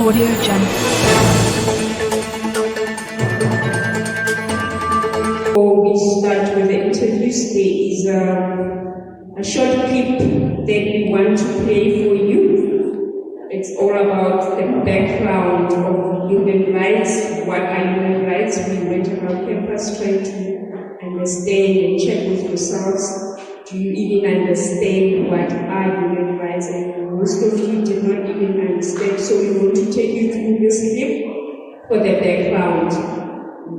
Audio Jungle. Before we start with the interviews, there is a short clip that we want to play for you. It's all about the background of human rights. What are human rights? We went around campus trying to understand and check with yourselves. Do you even understand what are human rights? And most of you did not even understand. So we want to take you through this clip for the background,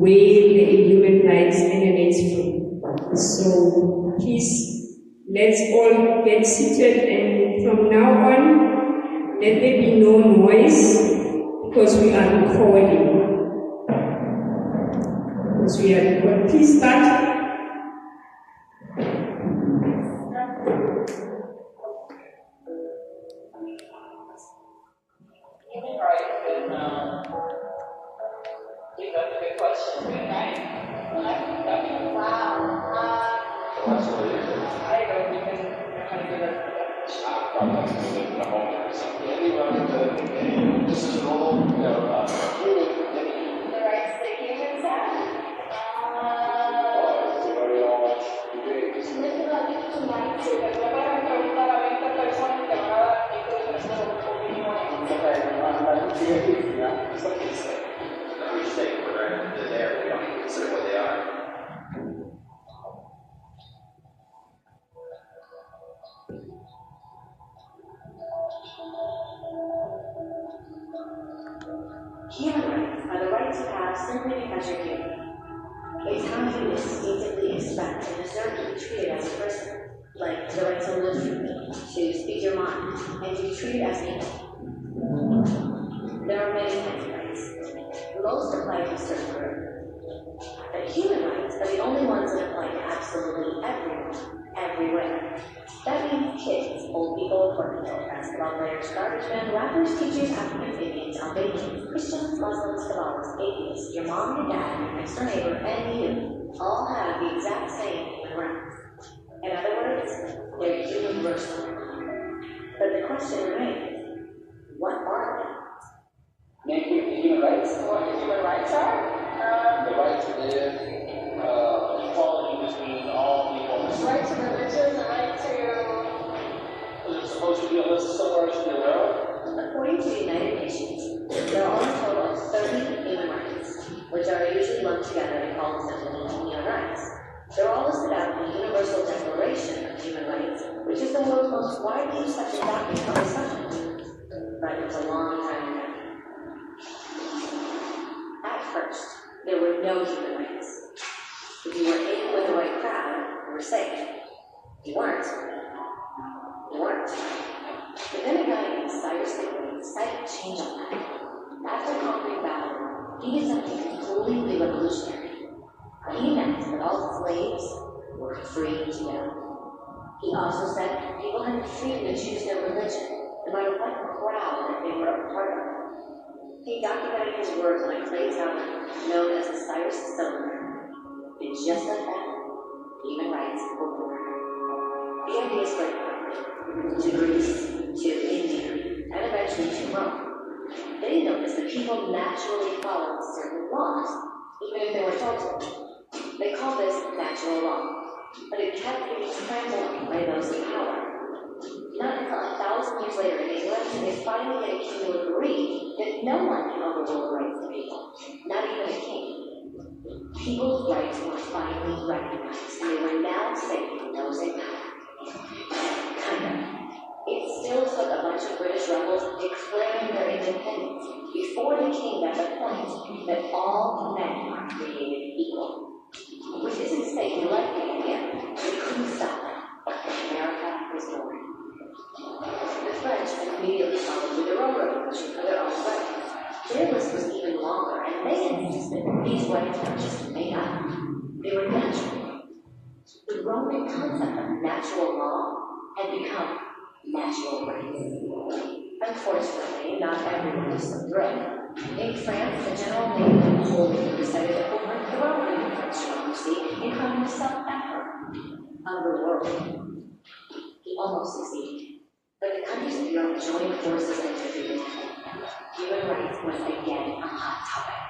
where the human rights emanates from. So please, let's all get seated, and from now on, let there be no noise, because we are recording. Please start. Human rights are the right to have simply because you're human. It's how you instinctively expect and deserve to be treated as a person, like the right to live freely, to speak your mind, and to be treated as people. There are many kinds of rights. Most apply to a certain group. But human rights are the only ones that apply to absolutely everyone, everywhere. That means kids, old people, poor people, basketball players, garbage men, rappers, teachers, Africans, Indians, Albanians, Christians, Muslims, Kabbalists, atheists, your mom, your dad, your next door neighbor, and you all have the exact same human rights. In other words, they're universal. But the question remains, what are they? Human rights? What human rights are? The right to live, equality between all people. The right to religion, the right to... Is it supposed to be a list somewhere I should be aware of? According to the United Nations, there are a total of 30 human rights, which are usually lumped together and called simply human rights. They're all listed out in the Universal Declaration of Human Rights, which is the world's most widely accepted document on the subject. But it was a long time ago. At first, there were no human rights. If you were in with the right crowd, you were safe. If you weren't, you weren't. But then a guy named Cyrus the Great decided to change all that. After conquering Babylon, he did something completely revolutionary. He meant that all slaves were free to go. He also said people had the freedom to choose their religion, no matter what crowd that they were a part of. He documented his words on a clay tablet known as the Cyrus Cylinder. And just like that, human rights were born. The idea spread quickly to Greece, to India, and eventually to Rome. They noticed that people naturally followed certain laws, even if they were told to. They called this natural law, but it kept getting trampled on by those in power. Not until 1,000 years later in England did they finally get a king to agree that no one can overrule the rights of people, not even a king. People's rights were finally recognized, and they were now safe from those in power. Kind of. still took a bunch of British rebels declaring their independence before they came at the point that all men are created equal. Which isn't to say they liked the idea, they couldn't stop them. America was born. The French immediately followed with their own revolution for their own rights. Their list was even longer, and they insisted that these rights weren't just made up. They were natural. The Roman concept of natural law had become natural rights. Unfortunately, not everyone was so thrilled. In France, the general named Napoleon decided to overthrow the French democracy in calling himself emperor of the world. He almost succeeded, but the countries of Europe joined forces and defeated him. Human rights was again a hot topic.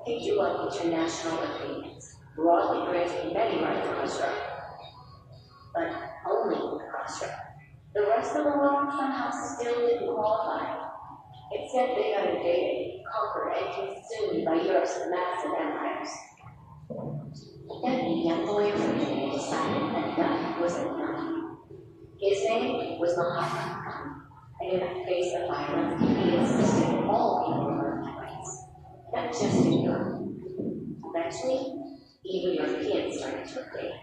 They drew up international agreements, broadly granting many rights across Europe, but only across Europe. The rest of the world somehow still didn't qualify. Instead, they got invaded, conquered, and consumed by Europe's massive empires. Then the young lawyer from India decided that enough was enough. His name was Mahatma Gandhi, and in the face of violence, he insisted all people learn their rights, not just in Europe. Eventually, even Europeans started to agree.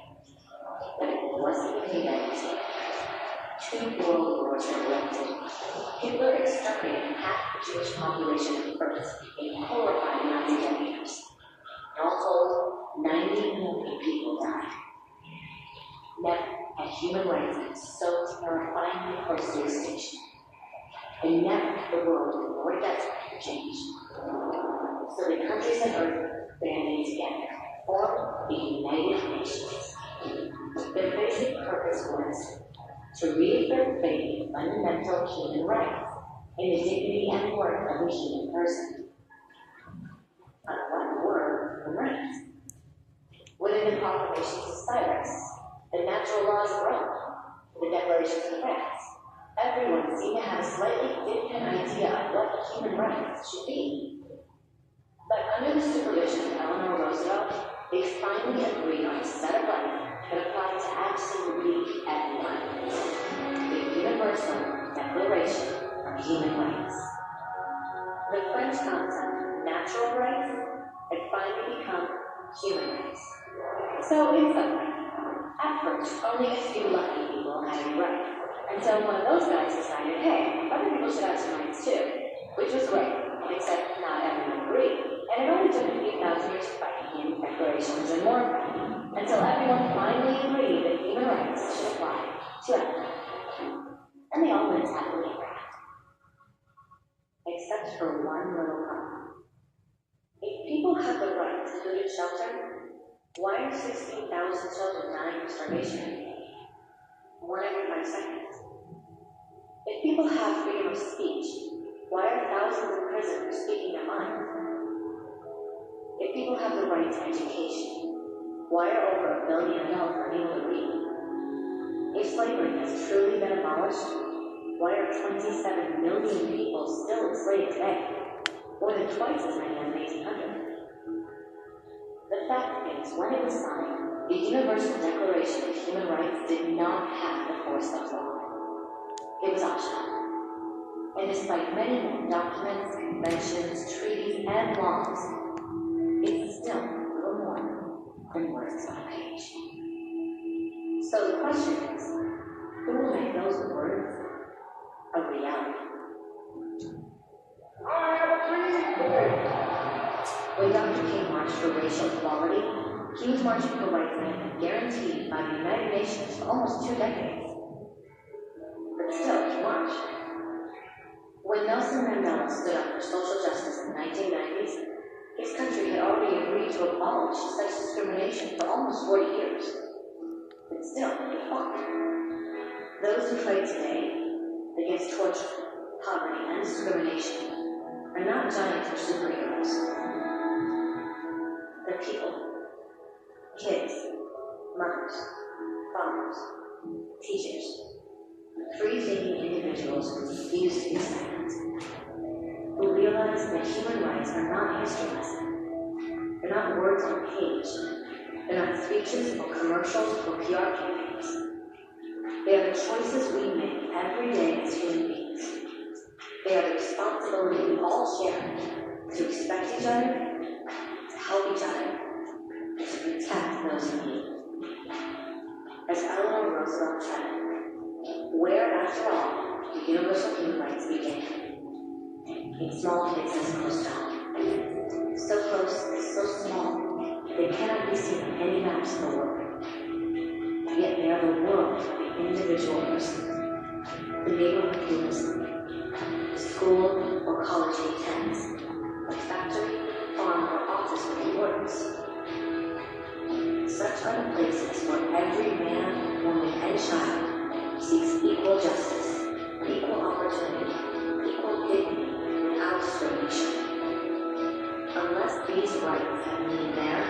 But it wasn't an event. 2 world wars had erupted. Hitler exterminated half the Jewish population at first in horrifying Nazi dictators. All told, 90 million people died. Never had human rights been so terrifyingly close to extinction. And never the world was more desperate to change. So the countries on Earth banded together, formed the United Nations. Their basic purpose was to reaffirm faith in fundamental human rights and the dignity and worth of the human person. What were the rights? Within the proclamations of Cyrus, the natural laws of Rome, the declarations of France, everyone seemed to have a slightly different idea of what human rights should be. But under the supervision of Eleanor Roosevelt, they finally agreed on a set of rights that applied to absolutely everyone. The Universal Declaration of Human Rights. The French concept of natural rights had finally become human rights. So in some way, at first, only a few lucky people had any rights. Until one of those guys decided, hey, other people should have some rights too. Which was great, except not everyone agreed. And it only took a few thousand years of fighting and declarations and more fighting, until everyone finally agreed that human rights should apply to everyone. And they all lived happily ever after. Except for one little problem. If people have the right to food and shelter, why are 16,000 children dying of starvation? 1 every 5 seconds. If people have freedom of speech, why are thousands of prisoners speaking their minds? If people have the right to education, why are over 1 billion adults unable to read? If slavery has truly been abolished, why are 27 million people still enslaved today? More than twice as many as in 1800. The fact is, when it was signed, the Universal Declaration of Human Rights did not have the force of law. It was optional. And despite many more documents, conventions, treaties, and laws, it's still little more than words on a page. So the question is, who will make those words a reality? When Dr. King marched for racial equality, he was marching for rights that had been guaranteed by the United Nations for almost 2 decades. But still, he marched. When Nelson Mandela stood up for social justice in the 1990s, his country had already agreed to abolish such discrimination for almost 40 years. But still, he fought. Those who fight today against torture, poverty, and discrimination are not giants or superheroes. They're people. Kids, mothers, fathers, teachers, free-thinking individuals who refuse to be silent, who realize that human rights are not history lessons. They're not words on a page. They're not speeches or commercials or PR campaigns. They are the choices we make every day as human beings. They are the responsibility we all share to respect each other, to help each other, and to protect those in need. As Eleanor Roosevelt said, where, after all, the universal human rights begin? In small places close to home. So close, so small, they cannot be seen on any maps in the world. Yet they are the world of the individual person, the neighborhood he lives in, the school or college he attends, the factory, farm, or office where he works. Such are the places where every man, woman, and child seeks equal justice, equal opportunity, equal dignity, without discrimination. Unless these rights have meaning there,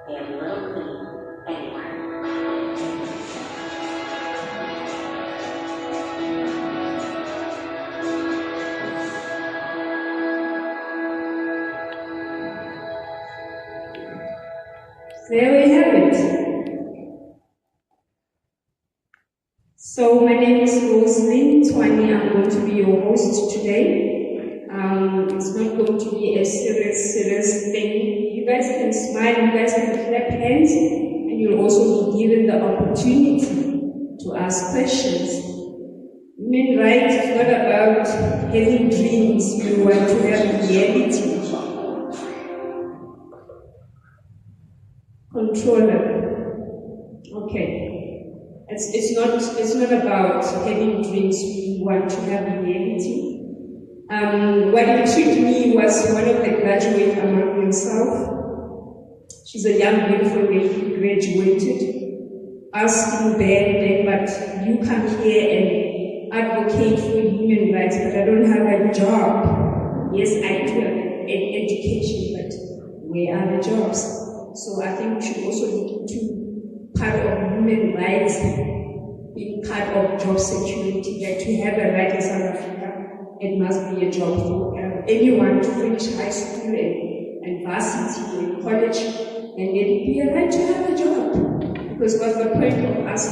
they have little meaning anywhere. There we have it. So my name is Roslyn Twani. I'm going to be your host today. It's not going to be a serious thing. You guys can smile, you guys can clap hands, and you'll also be given the opportunity to ask questions. Human rights is not about having dreams, you want to have reality. Controller. Okay. It's not about having dreams, we want to have reality. What intrigued me was one of the graduates among myself. She's a young beautiful lady, graduated, asking Ben, but you come here and advocate for human rights, but I don't have a job. Yes, I do have an education, but where are the jobs? So I think we should also look into part of human rights being part of job security, that to have a right in South Africa, it must be a job for anyone to finish high school and varsity and college, and it would be a right to have a job. Because what's the point of us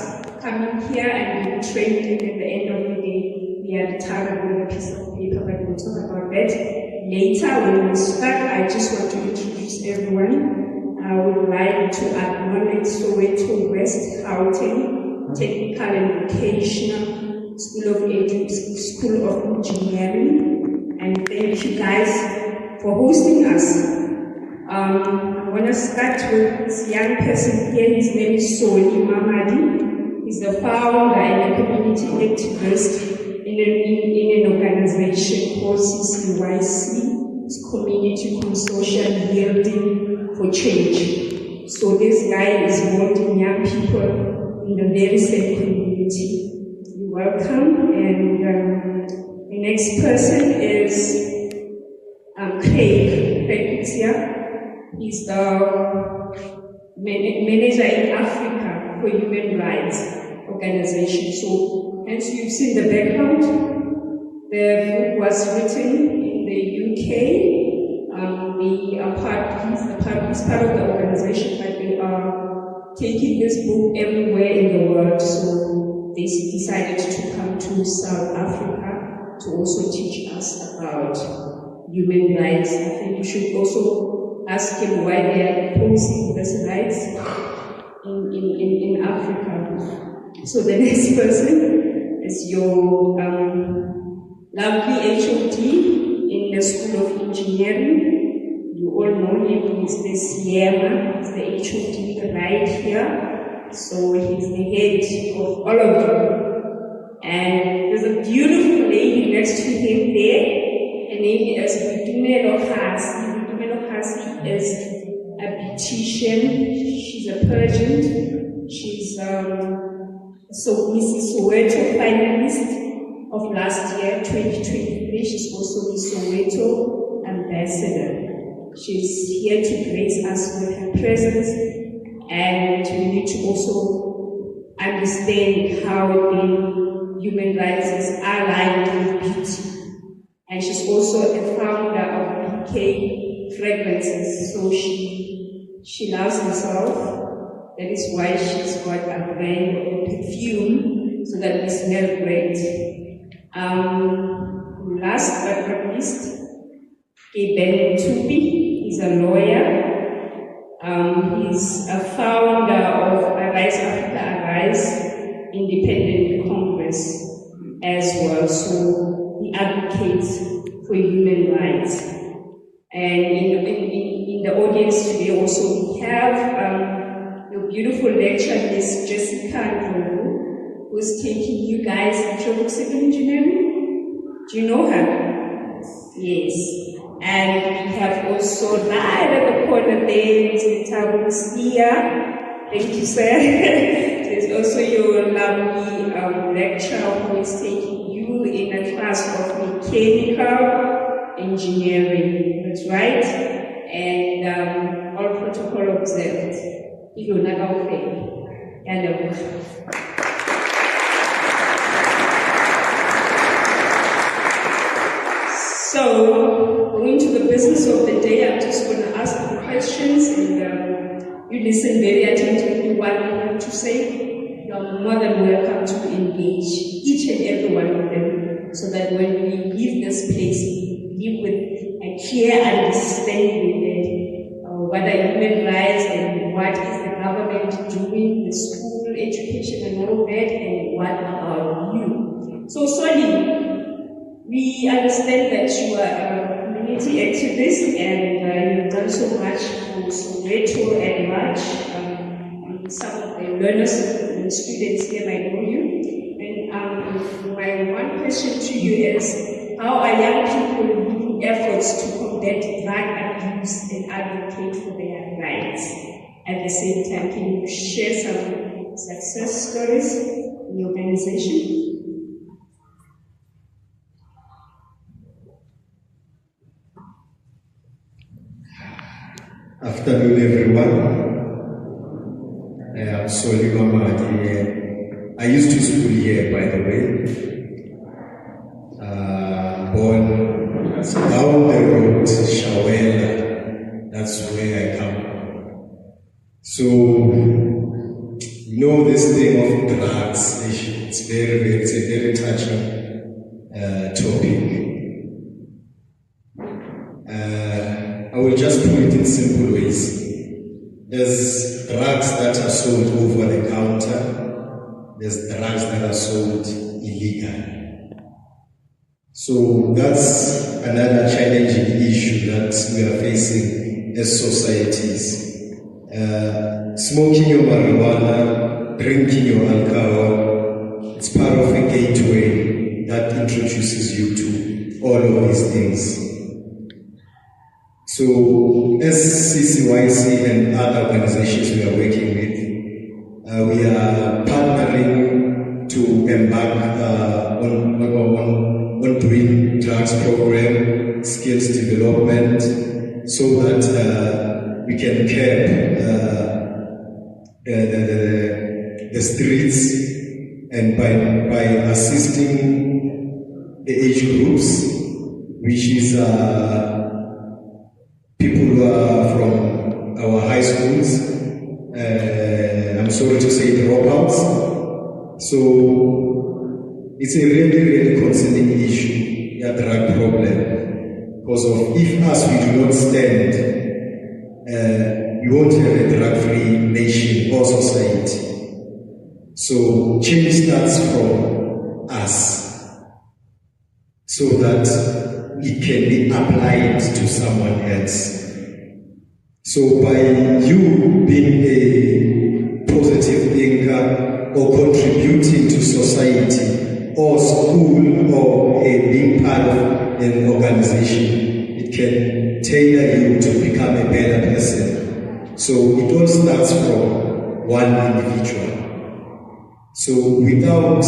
coming here and being trained, and at the end of the day, we are retired with a piece of paper, but we'll talk about that later when we start. I just want to introduce everyone. I would like to acknowledge Soweto West Gauteng Technical and Vocational School of Engineering, and thank you guys for hosting us. I want to start with this young person here. His name is Soli Mamadi. He's the founder and a community activist in an organization called CCYC. It's Community Consortium Building for Change. So this guy is involving young people in the very same community. You're welcome. And the next person is Craig Pekutsia. He's the manager in Africa for Human Rights Organization. So, as you've seen the background, the book was written in the UK. He's part of the organization, but they are taking this book everywhere in the world. So they decided to come to South Africa to also teach us about human rights. I think we should also ask him why they are opposing these rights in Africa. So the next person is your lovely HOD in the School of Engineering. You all know him, he's the Sierra, he's the HOD right here. So he's the head of all of them. And there's a beautiful lady next to him there. Her name is Budumelo Hasi. Budumelo Hasi is a beautician. She's a Persian. She's so Mrs. Soweto finalist of last year, 2023. She's also the Soweto ambassador. She's here to grace us with her presence, and we need to also understand how the human rights is aligned with beauty. And she's also a founder of BK Fragrances, so she loves herself. That is why she's got a brand of perfume so that we smell great. Last but not least, Ben Tupi is a lawyer. He's a founder of Arise Africa Arise Independent Congress as well. So he advocates for human rights. And in the audience today also we have a beautiful lecturer, Miss Jessica Ndlovu, who's taking you guys into civil engineering. Do you know her? Yes. And we have also right at the corner there, Mr. Tabu's here. Thank you, sir. There's also your lovely lecturer who is taking you in a class of mechanical engineering. That's right. And all protocol observed. So, going to the business of the day, I'm just going to ask the questions and you listen very attentively to what I have to say. You're more than welcome to engage each and every one of them so that when we leave this place, we leave with a clear understanding that what are human rights and what is the government doing, the school education and all that, and what about you. So, Soli, we understand that you are a community activist and you've done so much for Soweto and much. Some of the learners and students here might know you. And my one question to you is, how are young people leading efforts to combat drug abuse and advocate for their rights? At the same time, can you share some success stories in your organization? Afternoon, everyone. I'm Soli Mamadi. I used to school here, by the way. Born down the road, Shawela. That's where I come from. So, you know, this thing of drugs, it's a very touching topic. I will just put it in simple ways. There's drugs that are sold over the counter. There's drugs that are sold illegally. So that's another challenging issue that we are facing as societies. Smoking your marijuana, drinking your alcohol, it's part of a gateway that introduces you to all of these things. So, as CCYC and other organizations we are working with, we are partnering to embark on doing drugs program, skills development, so that we can curb the streets, and by assisting the age groups, which is people who are from our high schools, I'm sorry to say dropouts. So it's a really, really concerning issue, the drug problem. Because of if us we do not stand, we won't have a drug-free nation or society. So change starts from us, so that it can be applied to someone else. So by you being a positive thinker or contributing to society or school or being part of an organization, it can tailor you to become a better person. So it all starts from one individual. So without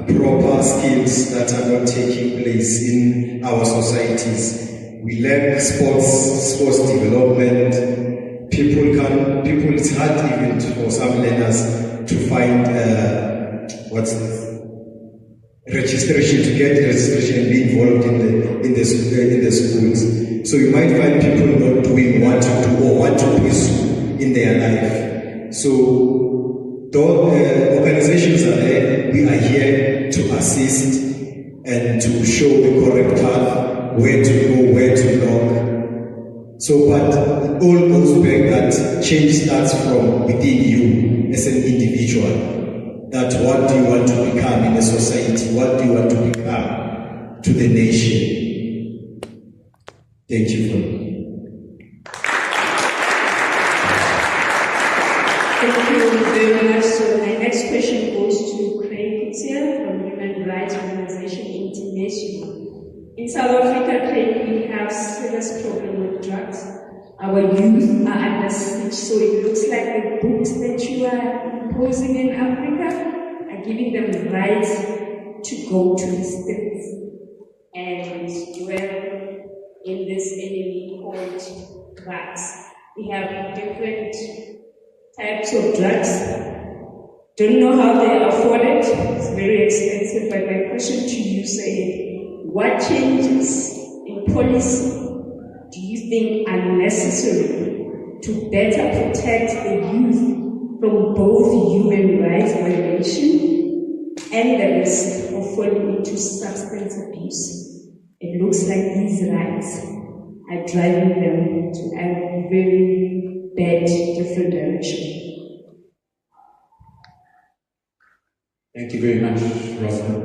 proper skills that are not taking place in our societies, we lack sports development. It's hard even for some learners to find registration, to get registration and be involved in the schools. So you might find people not doing women want to do or want to pursue in their life. So though organizations are there, we are here to assist and to show the correct path, where to go, where to knock. So, but it all goes back that change starts from within you as an individual. That what do you want to become in a society? What do you want to become to the nation? Thank you for me. Thank you very much. So my next question goes to Craig Kutia from Human Rights Organization International. In South Africa, Craig, we have serious problem with drugs. Our youth are under siege, so it looks like the books that you are imposing in Africa are giving them the right to go to the states and dwell in this enemy called drugs. We have different types of drugs. Don't know how they are afforded. It's very expensive. But my question to you is, what changes in policy do you think are necessary to better protect the youth from both human rights violation and the risk of falling into substance abuse? It looks like these rights are driving them to a very bad, different direction. Thank you very much, Rosalind.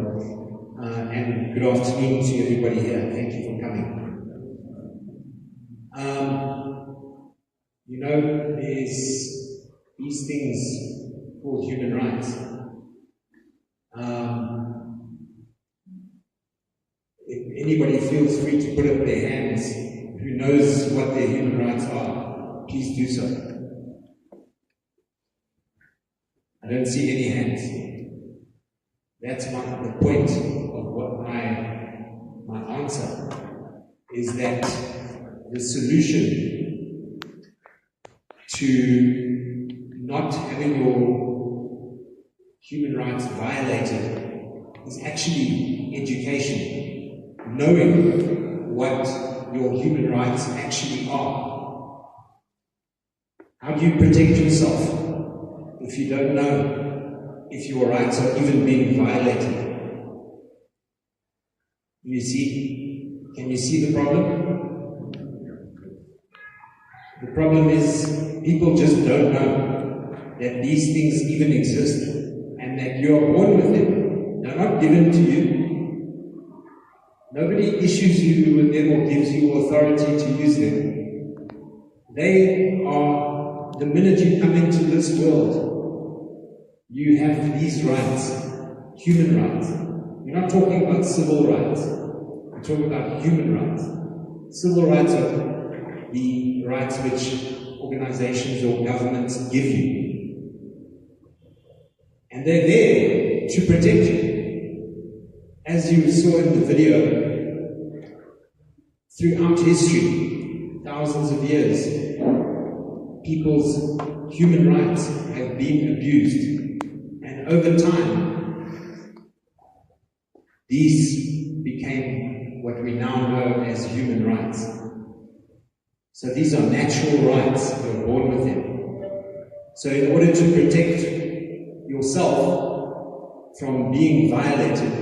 And good afternoon to everybody here. Thank you for coming. There's these things called human rights. If anybody feels free to put up their hands who knows what their human rights are, please do so. I don't see any hands. That's the point of what my answer is, that the solution to not having your human rights violated is actually education, knowing what your human rights actually are. How do you protect yourself if you don't know if your rights are even being violated? Can you see the problem? The problem is people just don't know that these things even exist and that you are born with them. They're not given to you. Nobody issues you with them or gives you authority to use them. They are, the minute you come into this world, you have these rights, human rights. We're not talking about civil rights. We're talking about human rights. Civil rights are the rights which organizations or governments give you. And they're there to protect you. As you saw in the video, throughout history, thousands of years, people's human rights have been abused. And over time, these became what we now know as human rights. So these are natural rights, you're born with them. So in order to protect yourself from being violated,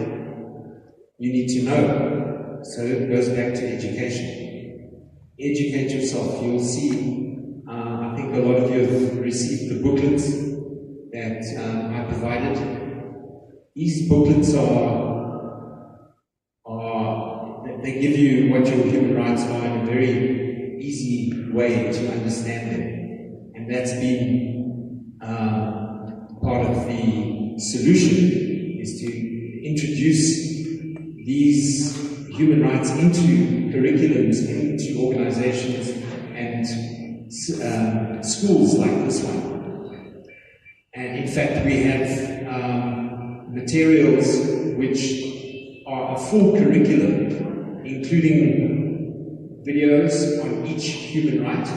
you need to know. So it goes back to education. Educate yourself. You'll see, I think a lot of you have received the booklets that I provided. These booklets they give you what your human rights are in a very easy way to understand them. And that's been part of the solution, is to introduce these human rights into curriculums, into organizations and schools like this one. And in fact, we have materials which are a full curriculum, including videos on each human right,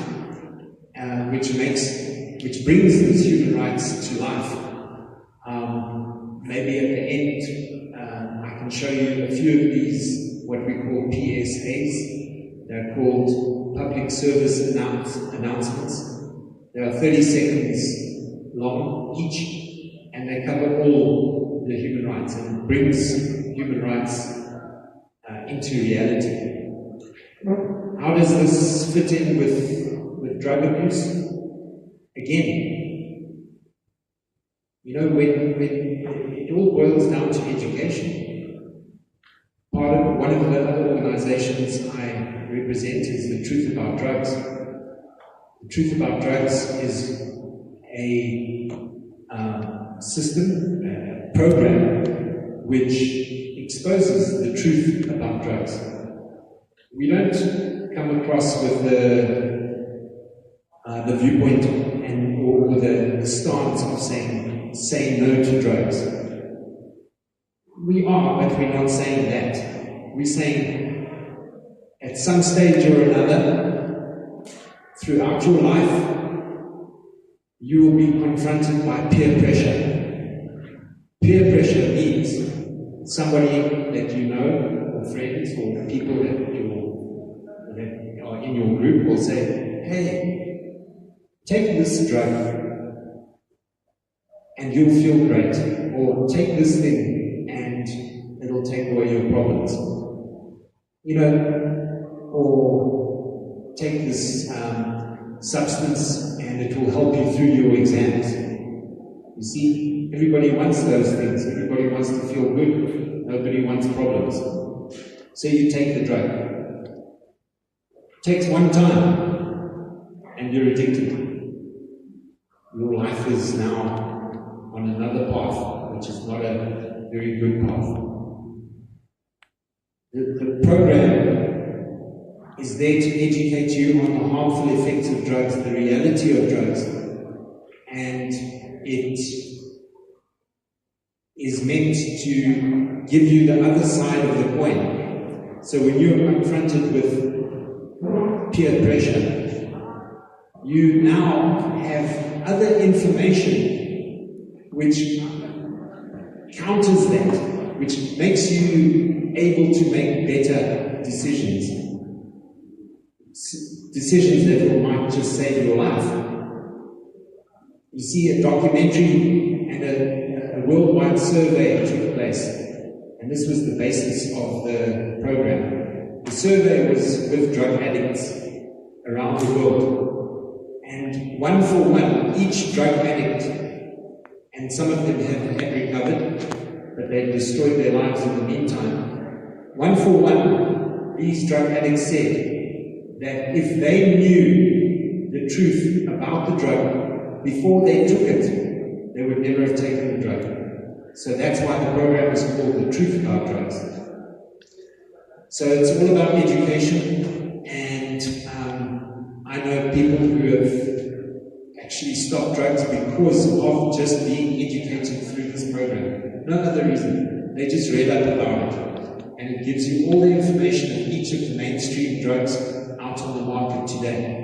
which brings these human rights to life. Maybe at the end, I can show you a few of these, what we call PSAs, They're called public service announcements. They are 30 seconds long each, and they cover all the human rights and brings human rights into reality. How does this fit in with drug abuse? Again, you know, when it all boils down to education. One of the other organizations I represent is the Truth About Drugs. The Truth About Drugs is a system, a program, which exposes the truth about drugs. We don't come across with the viewpoint or the stance of saying, say no to drugs. We are, but we're not saying that. We're saying at some stage or another, throughout your life, you will be confronted by peer pressure. Peer pressure means somebody that you know, or friends, or people that are in your group will say, hey, take this drug and you'll feel great, or take this thing and it'll take away your problems. You know, or take this substance and it will help you through your exams. You see, everybody wants those things. Everybody wants to feel good. Nobody wants problems. So you take the drug. It takes one time and you're addicted. Your life is now on another path, which is not a very good path. The program is there to educate you on the harmful effects of drugs, the reality of drugs, and it is meant to give you the other side of the coin. So when you're confronted with peer pressure, you now have other information which counters that, which makes you able to make better decisions. Decisions that might just save your life. You see, a documentary and a worldwide survey took place, and this was the basis of the program. The survey was with drug addicts around the world, and one for one, each drug addict, and some of them had recovered, but they destroyed their lives in the meantime. One for one, these drug addicts said that if they knew the truth about the drug before they took it, they would never have taken the drug. So that's why the program is called The Truth About Drugs. So it's all about education, and I know people who have actually stopped drugs because of just being educated through this program. No other reason. They just read up about it, and it gives you all the information of each of the mainstream drugs out on the market today.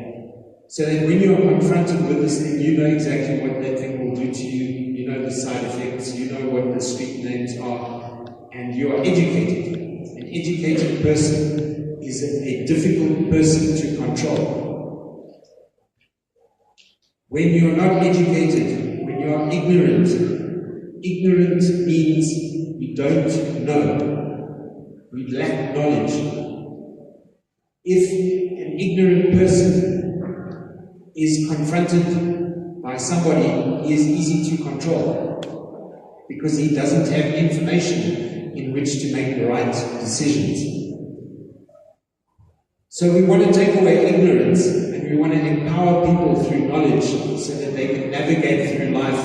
So that when you are confronted with this thing, you know exactly what that thing will do to you, you know the side effects, you know what the street names are, and you are educated. An educated person is a difficult person to control. When you are not educated, when you are ignorant, ignorant means you don't know. We lack knowledge. If an ignorant person is confronted by somebody, he is easy to control because he doesn't have information in which to make the right decisions. So we want to take away ignorance, and we want to empower people through knowledge so that they can navigate through life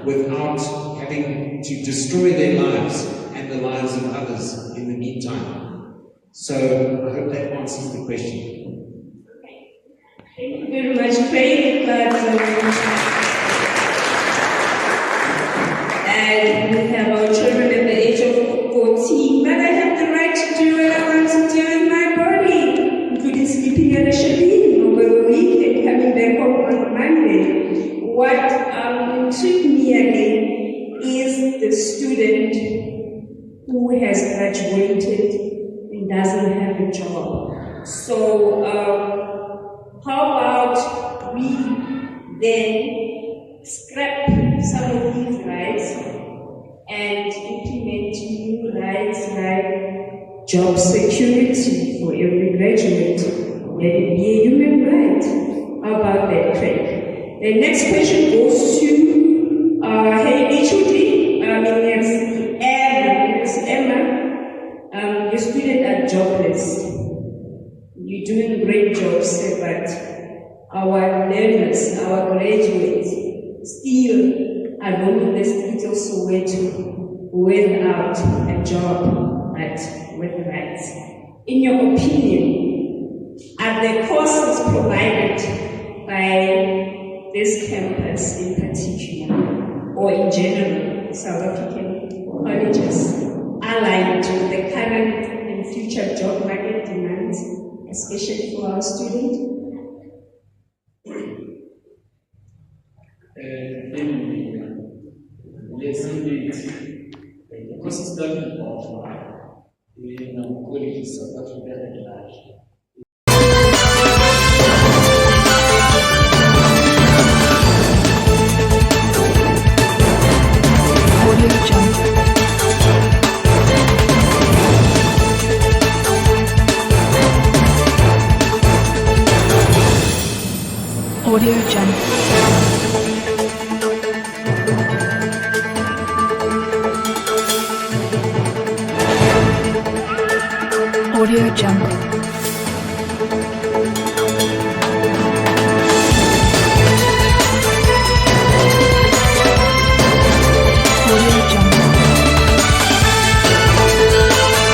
without having to destroy their lives and the lives of others in the meantime. So I hope that answers the question. Thank you very much, Craig. And we have our children at the age of 14, but I have the right to do what I want to do with my body, including sleeping at a chalet over the weekend, coming back home on Monday. What intrigued me again is the student who has graduated and doesn't have a job. So how about we then scrap some of these rights and implement new rights like job security for every graduate? Let it be a human right. How about that, Craig? The next question goes to hey HOD, Emma, your students are jobless. You're doing great jobs, but our learners, our graduates, still are roaming the streets of Soweto without a job, but with rights. In your opinion, are the courses provided by this campus in particular, or in general, South African colleges, aligned to the current and future job market demands, especially for our students? Yes, indeed. The courses that we offer in our colleges South Africa at large. Audio Jungle. Audio Jungle.